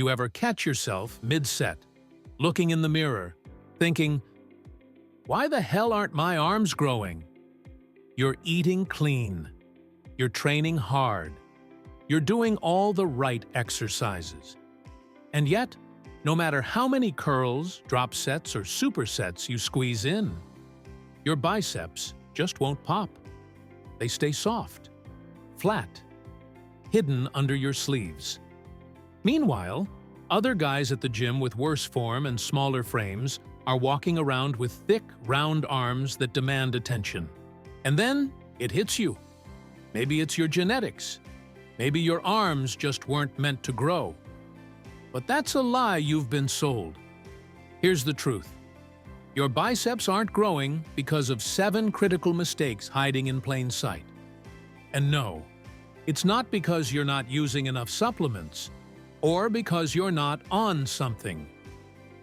You ever catch yourself mid-set, looking in the mirror, thinking, "Why the hell aren't my arms growing?" You're eating clean. You're training hard. You're doing all the right exercises. And yet, no matter how many curls, drop sets, or supersets you squeeze in, your biceps just won't pop. They stay soft, flat, hidden under your sleeves. Meanwhile, other guys at the gym with worse form and smaller frames are walking around with thick, round arms that demand attention. And then it hits you. Maybe it's your genetics. Maybe your arms just weren't meant to grow. But that's a lie you've been sold. Here's the truth. Your biceps aren't growing because of 7 critical mistakes hiding in plain sight. And no, it's not because you're not using enough supplements or because you're not on something.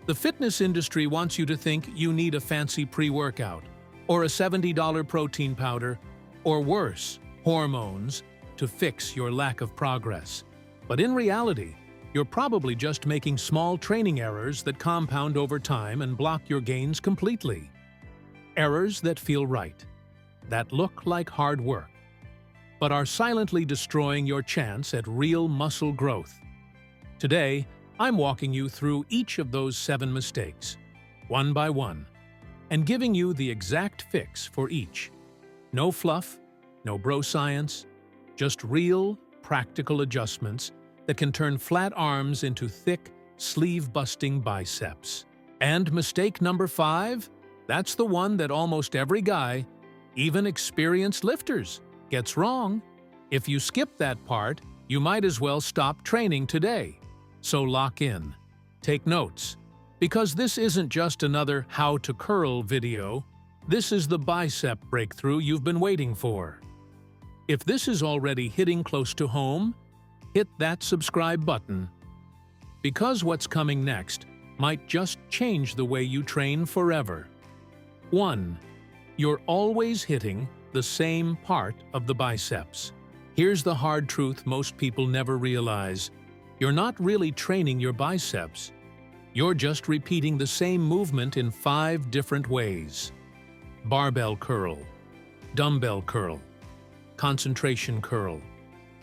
The fitness industry wants you to think you need a fancy pre-workout or a $70 protein powder or worse, hormones to fix your lack of progress. But in reality, you're probably just making small training errors that compound over time and block your gains completely. Errors that feel right, that look like hard work, but are silently destroying your chance at real muscle growth. Today, I'm walking you through each of those 7 mistakes, one by one, and giving you the exact fix for each. No fluff, no bro science, just real, practical adjustments that can turn flat arms into thick, sleeve-busting biceps. And mistake number 5? That's the one that almost every guy, even experienced lifters, gets wrong. If you skip that part, you might as well stop training today. So lock in. Take notes. Because this isn't just another how to curl video, this is the bicep breakthrough you've been waiting for. If this is already hitting close to home, hit that subscribe button. Because what's coming next might just change the way you train forever. 1. You're always hitting the same part of the biceps. Here's the hard truth most people never realize. You're not really training your biceps. You're just repeating the same movement in 5 different ways. Barbell curl, dumbbell curl, concentration curl.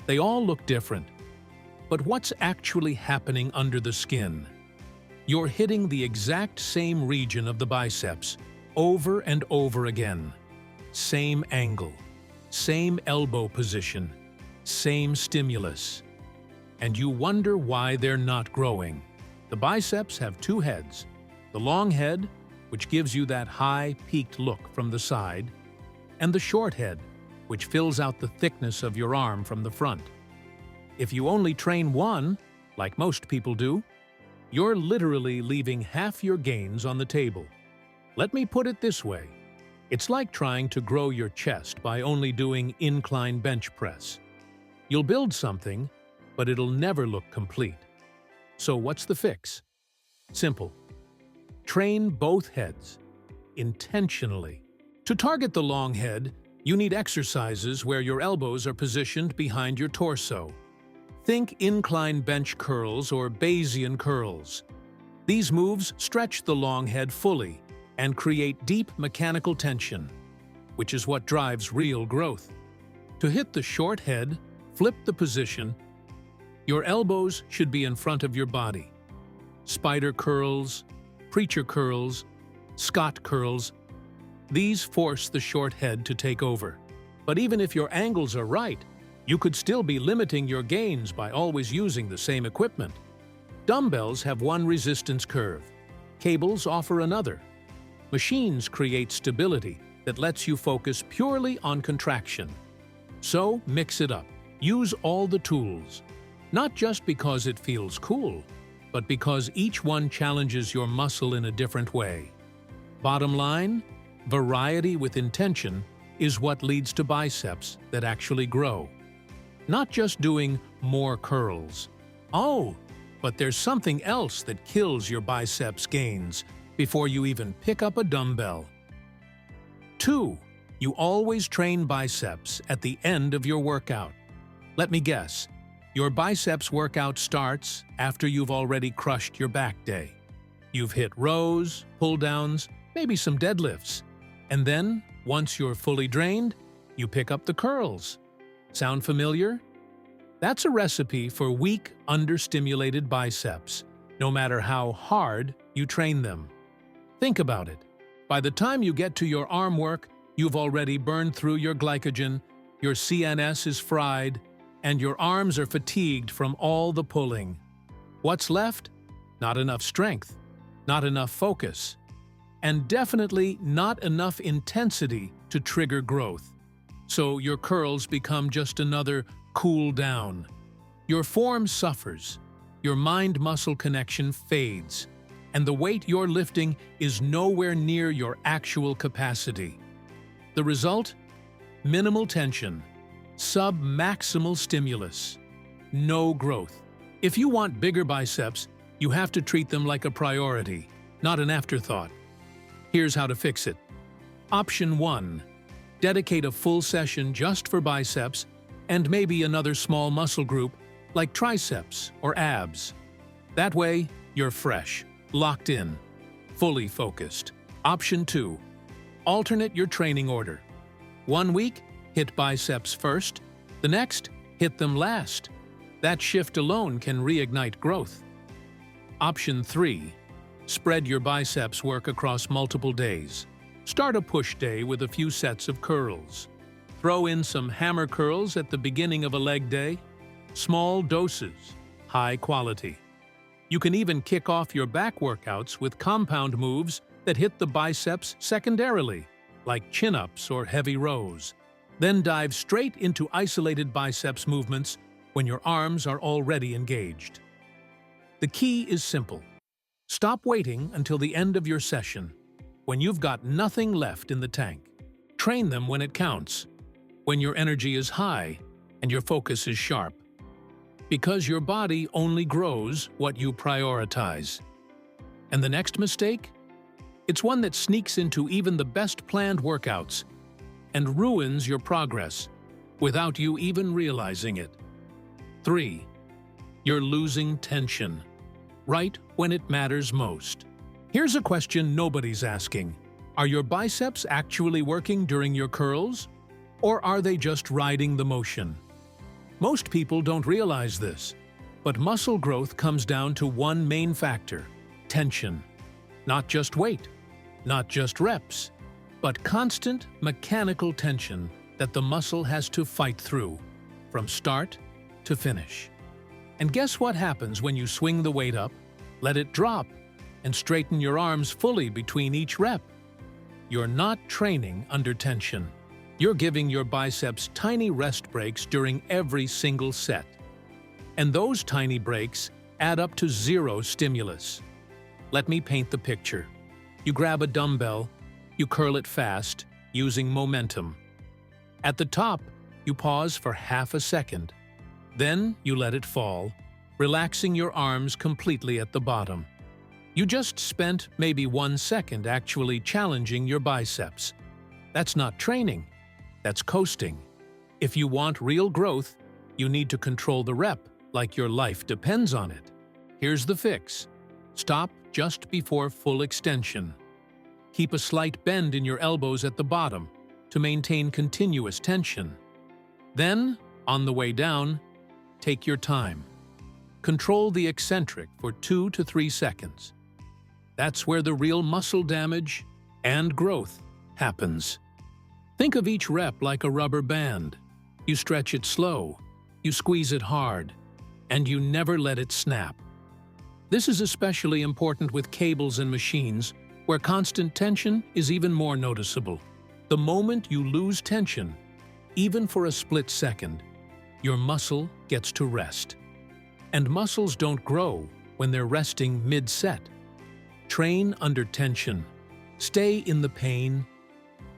They all look different. But what's actually happening under the skin? You're hitting the exact same region of the biceps over and over again. Same angle, same elbow position, same stimulus. And you wonder why they're not growing. The biceps have 2 heads. The long head, which gives you that high, peaked look from the side, and the short head, which fills out the thickness of your arm from the front. If you only train one, like most people do, you're literally leaving half your gains on the table. Let me put it this way. It's like trying to grow your chest by only doing incline bench press. You'll build something, but it'll never look complete. So what's the fix? Simple. Train both heads, intentionally. To target the long head, you need exercises where your elbows are positioned behind your torso. Think incline bench curls or Bayesian curls. These moves stretch the long head fully and create deep mechanical tension, which is what drives real growth. To hit the short head, flip the position. Your elbows should be in front of your body. Spider curls, preacher curls, Scott curls. These force the short head to take over. But even if your angles are right, you could still be limiting your gains by always using the same equipment. Dumbbells have one resistance curve. Cables offer another. Machines create stability that lets you focus purely on contraction. So mix it up. Use all the tools. Not just because it feels cool, but because each one challenges your muscle in a different way. Bottom line, variety with intention is what leads to biceps that actually grow. Not just doing more curls. Oh, but there's something else that kills your biceps gains before you even pick up a dumbbell. 2. You always train biceps at the end of your workout. Let me guess. Your biceps workout starts after you've already crushed your back day. You've hit rows, pull-downs, maybe some deadlifts. And then, once you're fully drained, you pick up the curls. Sound familiar? That's a recipe for weak, understimulated biceps, no matter how hard you train them. Think about it. By the time you get to your arm work, you've already burned through your glycogen, your CNS is fried, and your arms are fatigued from all the pulling. What's left? Not enough strength, not enough focus, and definitely not enough intensity to trigger growth. So your curls become just another cool down. Your form suffers, your mind-muscle connection fades, and the weight you're lifting is nowhere near your actual capacity. The result? Minimal tension, sub-maximal stimulus, no growth. If you want bigger biceps, you have to treat them like a priority, not an afterthought. Here's how to fix it. Option 1. Dedicate a full session just for biceps and maybe another small muscle group like triceps or abs. That way, you're fresh, locked in, fully focused. Option 2. Alternate your training order. 1 week, hit biceps first. The next, hit them last. That shift alone can reignite growth. Option 3. Spread your biceps work across multiple days. Start a push day with a few sets of curls. Throw in some hammer curls at the beginning of a leg day. Small doses, high quality. You can even kick off your back workouts with compound moves that hit the biceps secondarily, like chin-ups or heavy rows. Then dive straight into isolated biceps movements when your arms are already engaged. The key is simple. Stop waiting until the end of your session, when you've got nothing left in the tank. Train them when it counts, when your energy is high and your focus is sharp. Because your body only grows what you prioritize. And the next mistake? It's one that sneaks into even the best planned workouts and ruins your progress without you even realizing it. 3. You're losing tension, right when it matters most. Here's a question nobody's asking. Are your biceps actually working during your curls? Or are they just riding the motion? Most people don't realize this, but muscle growth comes down to one main factor: tension. Not just weight, not just reps, but constant mechanical tension that the muscle has to fight through, from start to finish. And guess what happens when you swing the weight up, let it drop, and straighten your arms fully between each rep? You're not training under tension. You're giving your biceps tiny rest breaks during every single set. And those tiny breaks add up to zero stimulus. Let me paint the picture. You grab a dumbbell, you curl it fast, using momentum. At the top, you pause for half a second. Then you let it fall, relaxing your arms completely at the bottom. You just spent maybe 1 second actually challenging your biceps. That's not training, that's coasting. If you want real growth, you need to control the rep like your life depends on it. Here's the fix. Stop just before full extension. Keep a slight bend in your elbows at the bottom to maintain continuous tension. Then, on the way down, take your time. Control the eccentric for 2 to 3 seconds. That's where the real muscle damage and growth happens. Think of each rep like a rubber band. You stretch it slow, you squeeze it hard, and you never let it snap. This is especially important with cables and machines, where constant tension is even more noticeable. The moment you lose tension, even for a split second, your muscle gets to rest. And muscles don't grow when they're resting mid-set. Train under tension. Stay in the pain.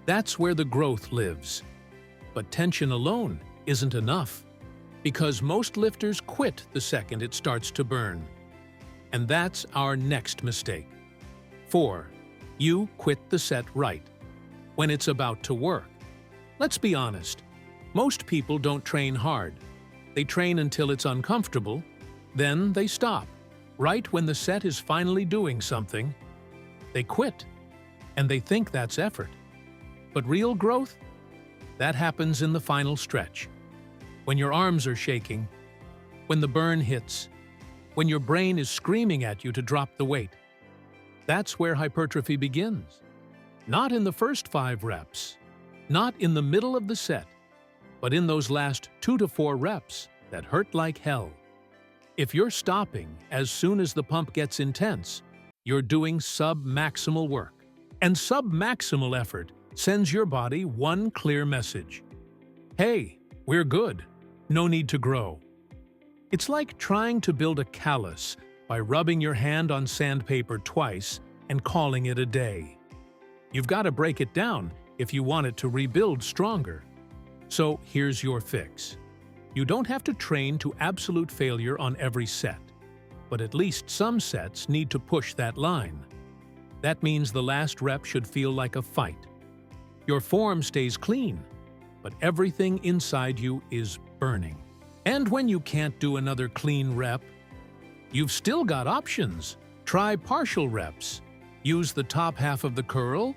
That's where the growth lives. But tension alone isn't enough, because most lifters quit the second it starts to burn. And that's our next mistake. 4. You quit the set right, when it's about to work. Let's be honest. Most people don't train hard. They train until it's uncomfortable, then they stop. Right when the set is finally doing something, they quit, and they think that's effort. But real growth? That happens in the final stretch. When your arms are shaking, when the burn hits, when your brain is screaming at you to drop the weight. That's where hypertrophy begins. Not in the first 5 reps, not in the middle of the set, but in those last 2 to 4 reps that hurt like hell. If you're stopping as soon as the pump gets intense, you're doing sub-maximal work. And sub-maximal effort sends your body one clear message. Hey, we're good. No need to grow. It's like trying to build a callus by rubbing your hand on sandpaper twice and calling it a day. You've got to break it down if you want it to rebuild stronger. So here's your fix. You don't have to train to absolute failure on every set, but at least some sets need to push that line. That means the last rep should feel like a fight. Your form stays clean, but everything inside you is burning. And when you can't do another clean rep, you've still got options. Try partial reps. Use the top half of the curl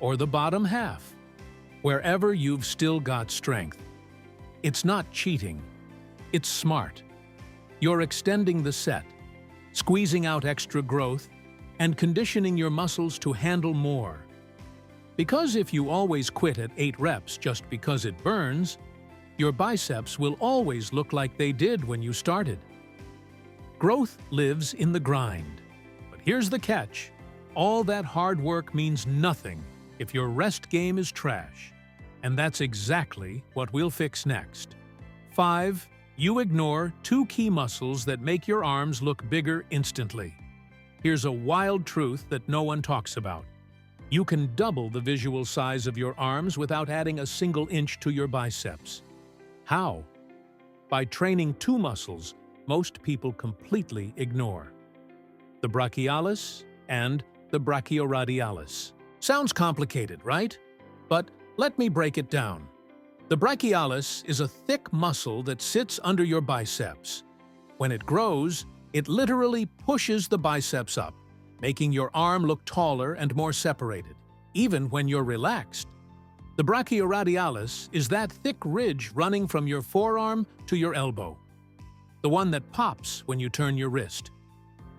or the bottom half, wherever you've still got strength. It's not cheating. It's smart. You're extending the set, squeezing out extra growth, and conditioning your muscles to handle more. Because if you always quit at 8 reps just because it burns, your biceps will always look like they did when you started. Growth lives in the grind. But here's the catch. All that hard work means nothing if your rest game is trash. And that's exactly what we'll fix next. 5. You ignore 2 key muscles that make your arms look bigger instantly. Here's a wild truth that no one talks about. You can double the visual size of your arms without adding a single inch to your biceps. How? By training 2 muscles most people completely ignore: the brachialis and the brachioradialis. Sounds complicated, right? But let me break it down. The brachialis is a thick muscle that sits under your biceps. When it grows, it literally pushes the biceps up, making your arm look taller and more separated, even when you're relaxed. The brachioradialis is that thick ridge running from your forearm to your elbow, the one that pops when you turn your wrist.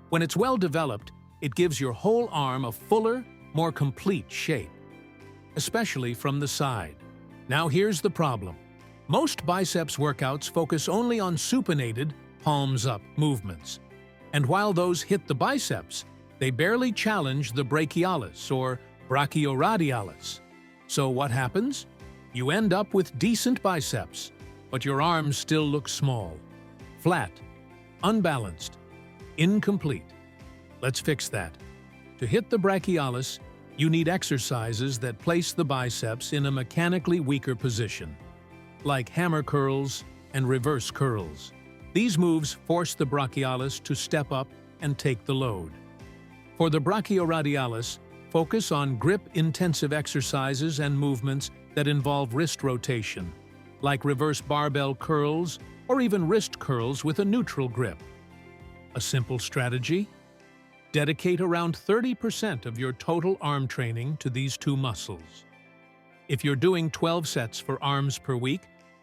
When it's well developed, it gives your whole arm a fuller, more complete shape, especially from the side. Now here's the problem. Most biceps workouts focus only on supinated, palms-up movements. And while those hit the biceps, they barely challenge the brachialis or brachioradialis. So what happens? You end up with decent biceps, but your arms still look small, flat, unbalanced, incomplete. Let's fix that. To hit the brachialis, you need exercises that place the biceps in a mechanically weaker position, like hammer curls and reverse curls. These moves force the brachialis to step up and take the load. For the brachioradialis, focus on grip-intensive exercises and movements that involve wrist rotation, like reverse barbell curls or even wrist curls with a neutral grip. A simple strategy? Dedicate around 30% of your total arm training to these 2 muscles. If you're doing 12 sets for arms per week,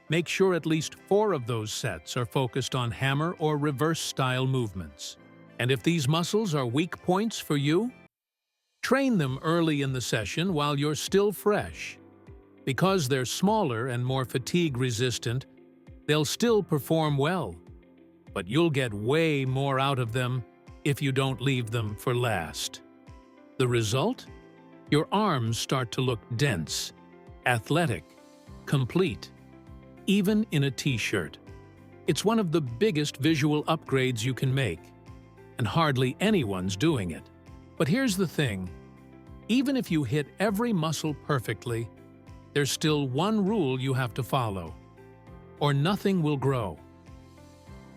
make sure at least 4 of those sets are focused on hammer or reverse style movements. And if these muscles are weak points for you, train them early in the session while you're still fresh. Because they're smaller and more fatigue-resistant, they'll still perform well. But you'll get way more out of them if you don't leave them for last. The result? Your arms start to look dense, athletic, complete, even in a t-shirt. It's one of the biggest visual upgrades you can make, and hardly anyone's doing it. But here's the thing. Even if you hit every muscle perfectly, there's still one rule you have to follow, or nothing will grow.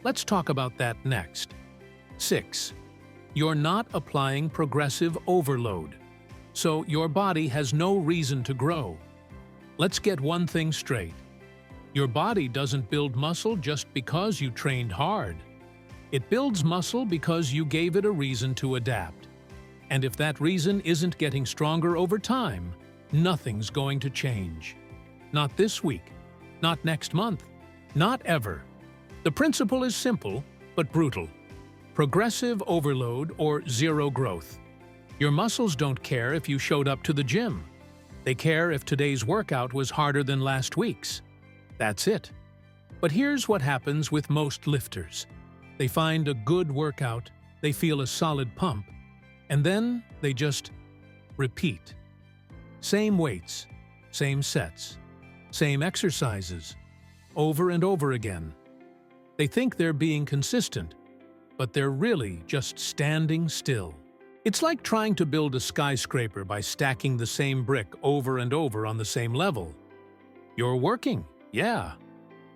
Let's talk about that next. 6. You're not applying progressive overload, so your body has no reason to grow. Let's get one thing straight. Your body doesn't build muscle just because you trained hard. It builds muscle because you gave it a reason to adapt. And if that reason isn't getting stronger over time, nothing's going to change. Not this week, not next month, not ever. The principle is simple, but brutal. Progressive overload or zero growth. Your muscles don't care if you showed up to the gym. They care if today's workout was harder than last week's. That's it. But here's what happens with most lifters. They find a good workout, they feel a solid pump, and then they just repeat. Same weights, same sets, same exercises, over and over again. They think they're being consistent, but they're really just standing still. It's like trying to build a skyscraper by stacking the same brick over and over on the same level. You're working, yeah,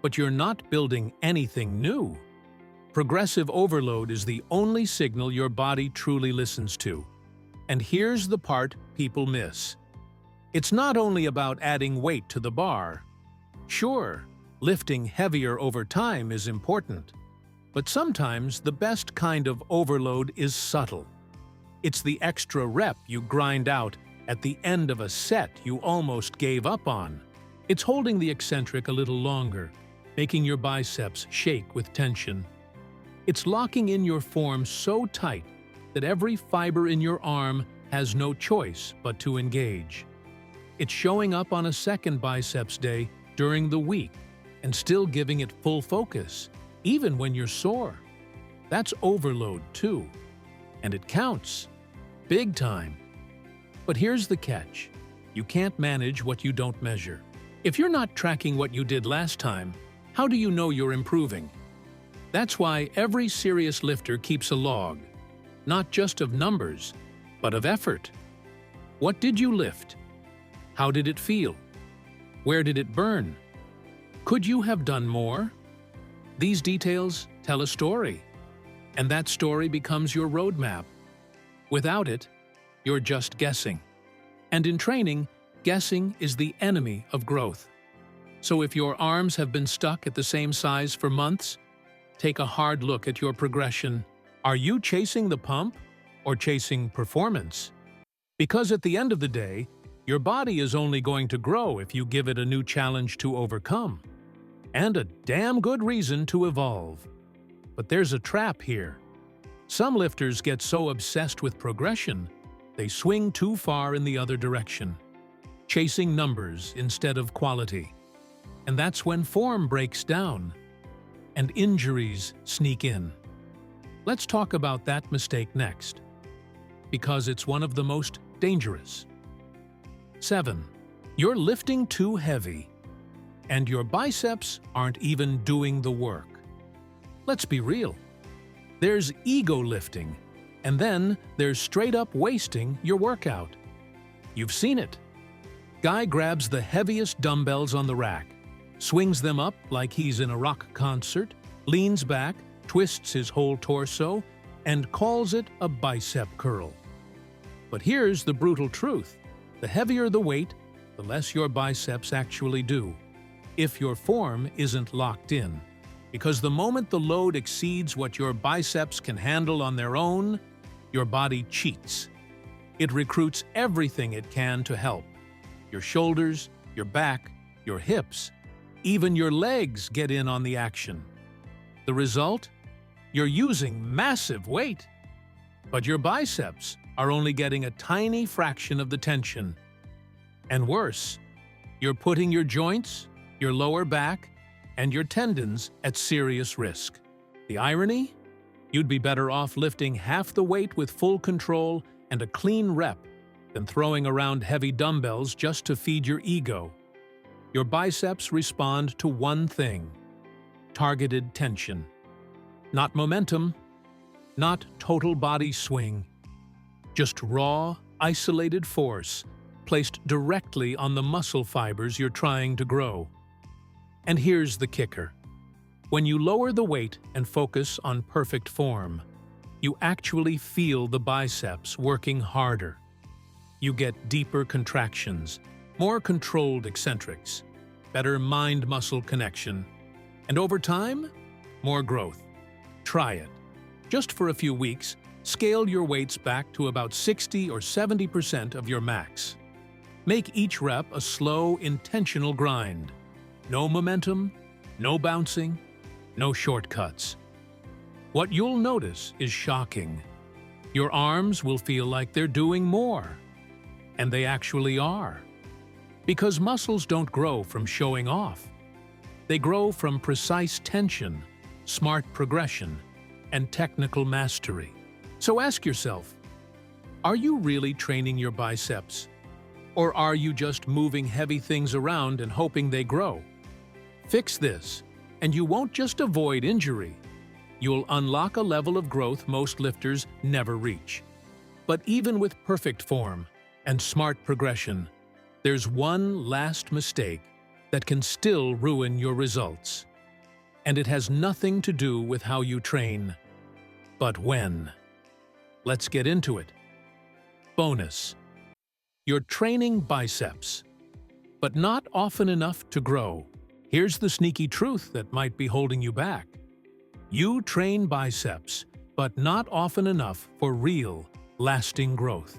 but you're not building anything new. Progressive overload is the only signal your body truly listens to. And here's the part people miss. It's not only about adding weight to the bar. Sure, lifting heavier over time is important, but sometimes the best kind of overload is subtle. It's the extra rep you grind out at the end of a set you almost gave up on. It's holding the eccentric a little longer, making your biceps shake with tension. It's locking in your form so tight that every fiber in your arm has no choice but to engage. It's showing up on a second biceps day during the week and still giving it full focus, even when you're sore. That's overload too. And it counts. Big time. But here's the catch. You can't manage what you don't measure. If you're not tracking what you did last time, how do you know you're improving? That's why every serious lifter keeps a log, not just of numbers, but of effort. What did you lift? How did it feel? Where did it burn? Could you have done more? These details tell a story, and that story becomes your roadmap. Without it, you're just guessing. And in training, guessing is the enemy of growth. So if your arms have been stuck at the same size for months, take a hard look at your progression. Are you chasing the pump or chasing performance? Because at the end of the day, your body is only going to grow if you give it a new challenge to overcome. And a damn good reason to evolve. But there's a trap here. Some lifters get so obsessed with progression, they swing too far in the other direction, chasing numbers instead of quality. And that's when form breaks down and injuries sneak in. Let's talk about that mistake next, because it's one of the most dangerous. 7. You're lifting too heavy, and your biceps aren't even doing the work. Let's be real. There's ego lifting, and then there's straight-up wasting your workout. You've seen it. Guy grabs the heaviest dumbbells on the rack, swings them up like he's in a rock concert, leans back, twists his whole torso, and calls it a bicep curl. But here's the brutal truth. The heavier the weight, the less your biceps actually do, if your form isn't locked in. Because the moment the load exceeds what your biceps can handle on their own, your body cheats. It recruits everything it can to help. Your shoulders, your back, your hips, even your legs get in on the action. The result? You're using massive weight, but your biceps are only getting a tiny fraction of the tension. And worse, you're putting your joints, your lower back, and your tendons at serious risk. The irony? You'd be better off lifting half the weight with full control and a clean rep than throwing around heavy dumbbells just to feed your ego. Your biceps respond to one thing: targeted tension. Not momentum, not total body swing, just raw, isolated force placed directly on the muscle fibers you're trying to grow. And here's the kicker. When you lower the weight and focus on perfect form, you actually feel the biceps working harder. You get deeper contractions, more controlled eccentrics, better mind-muscle connection, and over time, more growth. Try it. Just for a few weeks, scale your weights back to about 60 or 70% of your max. Make each rep a slow, intentional grind. No momentum, no bouncing, no shortcuts. What you'll notice is shocking. Your arms will feel like they're doing more. And they actually are. Because muscles don't grow from showing off. They grow from precise tension, smart progression, and technical mastery. So ask yourself, are you really training your biceps? Or are you just moving heavy things around and hoping they grow? Fix this, and you won't just avoid injury. You'll unlock a level of growth most lifters never reach. But even with perfect form and smart progression, there's one last mistake that can still ruin your results. And it has nothing to do with how you train, but when. Let's get into it. Bonus. You're training biceps, but not often enough to grow. Here's the sneaky truth that might be holding you back. You train biceps, but not often enough for real, lasting growth.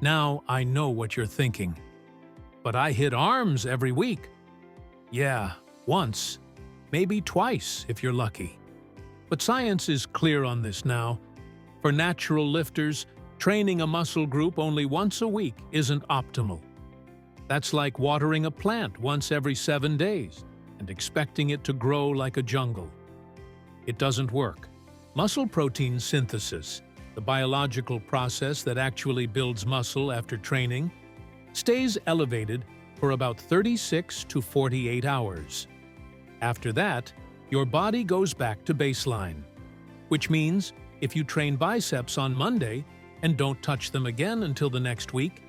Now I know what you're thinking. But I hit arms every week. Yeah, once, maybe twice if you're lucky. But science is clear on this now. For natural lifters, training a muscle group only once a week isn't optimal. That's like watering a plant once every 7 days and expecting it to grow like a jungle. It doesn't work. Muscle protein synthesis, the biological process that actually builds muscle after training, stays elevated for about 36 to 48 hours. After that, your body goes back to baseline, which means if you train biceps on Monday and don't touch them again until the next week,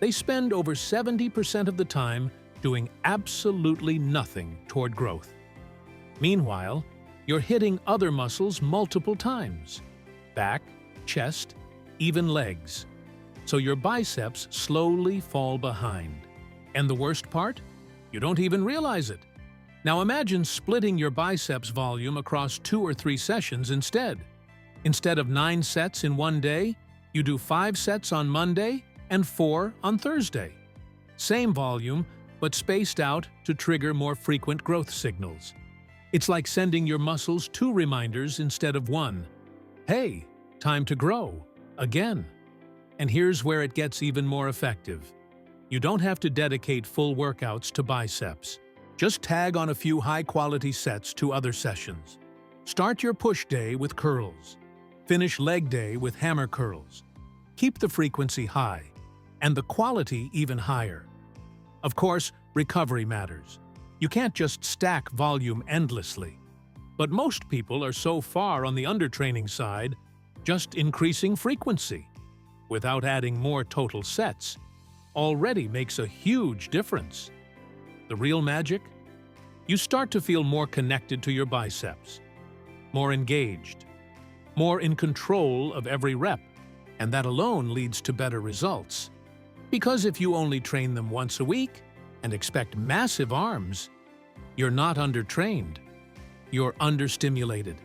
they spend over 70% of the time doing absolutely nothing toward growth. Meanwhile, you're hitting other muscles multiple times: back, chest, even legs. So your biceps slowly fall behind. And the worst part? You don't even realize it. Now imagine splitting your biceps volume across 2 or 3 sessions instead. Instead of 9 sets in one day, you do 5 sets on Monday and 4 on Thursday. Same volume, but spaced out to trigger more frequent growth signals. It's like sending your muscles 2 reminders instead of 1. Hey, time to grow. Again. And here's where it gets even more effective. You don't have to dedicate full workouts to biceps. Just tag on a few high-quality sets to other sessions. Start your push day with curls. Finish leg day with hammer curls. Keep the frequency high, and the quality even higher. Of course, recovery matters. You can't just stack volume endlessly. But most people are so far on the undertraining side, just increasing frequency, without adding more total sets, already makes a huge difference. The real magic? You start to feel more connected to your biceps, more engaged, more in control of every rep, and that alone leads to better results. Because if you only train them once a week and expect massive arms, you're not undertrained, you're understimulated.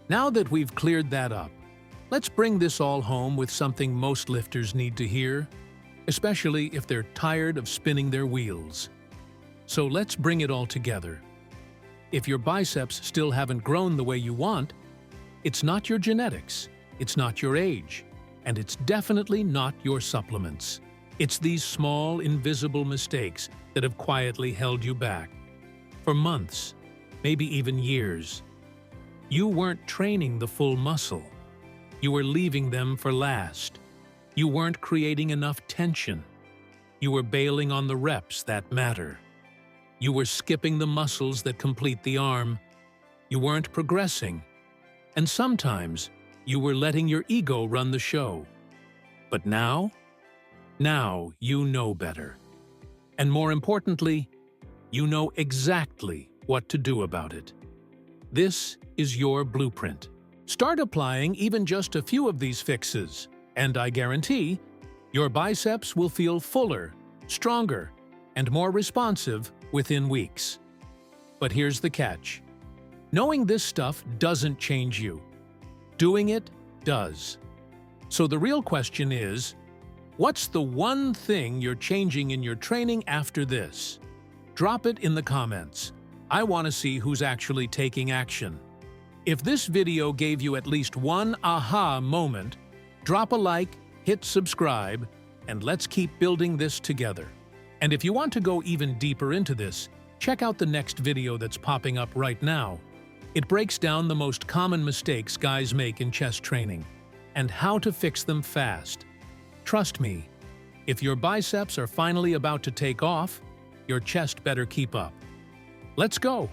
Now that we've cleared that up, let's bring this all home with something most lifters need to hear, especially if they're tired of spinning their wheels. So let's bring it all together. If your biceps still haven't grown the way you want, it's not your genetics, it's not your age, and it's definitely not your supplements. It's these small, invisible mistakes that have quietly held you back. For months, maybe even years. You weren't training the full muscle. You were leaving them for last. You weren't creating enough tension. You were bailing on the reps that matter. You were skipping the muscles that complete the arm. You weren't progressing. And sometimes, you were letting your ego run the show. But now you know better. And more importantly, you know exactly what to do about it. This is your blueprint. Start applying even just a few of these fixes, and I guarantee your biceps will feel fuller, stronger, and more responsive within weeks. But here's the catch. Knowing this stuff doesn't change you. Doing it does. So the real question is, what's the one thing you're changing in your training after this? Drop it in the comments. I want to see who's actually taking action. If this video gave you at least one aha moment, drop a like, hit subscribe, and let's keep building this together. And if you want to go even deeper into this, check out the next video that's popping up right now. It breaks down the most common mistakes guys make in chest training and how to fix them fast. Trust me, if your biceps are finally about to take off, your chest better keep up. Let's go!